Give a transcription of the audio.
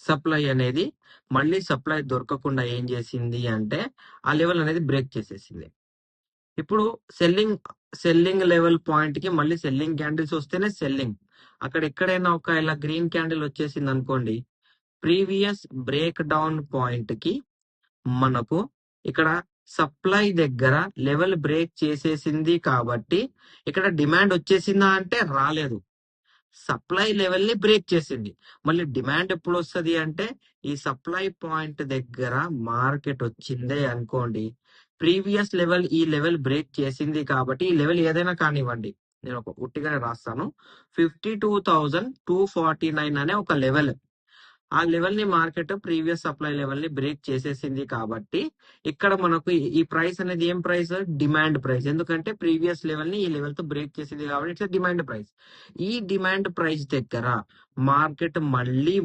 Supply అనేది మళ్ళీ supply దొరకకుండా ఏం చేసింది అంటే ఆ లెవెల్ అనేది బ్రేక్ చేసేసింది. ఇప్పుడు సెల్లింగ్ లెవెల్ పాయింట్ కి మళ్ళీ సెల్లింగ్ క్యాండిల్స్ వస్తేనే సెల్లింగ్. అక్కడ ఎక్కడైనా ఒక ఇలా గ్రీన్ క్యాండిల్ వచ్చేసింది అనుకోండి, ప్రీవియస్ బ్రేక్ డౌన్ పాయింట్ కి మనకు ఇక్కడ సప్లై దగ్గర లెవెల్ బ్రేక్ చేసేసింది కాబట్టి ఇక్కడ డిమాండ్ వచ్చేసిందా అంటే రాలేదు. సప్లై లెవెల్ ని బ్రేక్ చేసింది. మళ్ళీ డిమాండ్ ఎప్పుడు వస్తుంది అంటే ఈ సప్లై పాయింట్ దగ్గర మార్కెట్ వచ్చిందే అనుకోండి, ప్రీవియస్ లెవెల్ ఈ లెవెల్ బ్రేక్ చేసింది కాబట్టి ఈ లెవెల్ ఏదైనా కానివ్వండి, నేను ఒక ఉట్టిగానే రాస్తాను, 52,249 అనే ఒక లెవెల్. ఆ లెవెల్ ని మార్కెట్ ప్రీవియస్ సప్లై లెవెల్ ని బ్రేక్ చేసేసింది కాబట్టి ఇక్కడ మనకు ఈ ప్రైస్ అనేది ఏం ప్రైస్? Demand price. ఎందుకంటే ప్రీవియస్ లెవెల్ ని ఈ లెవెల్ తో బ్రేక్ చేసింది కాబట్టి ఇట్స్ డిమాండ్ ప్రైస్. ఈ డిమాండ్ ప్రైస్ దగ్గర మార్కెట్ మళ్ళీ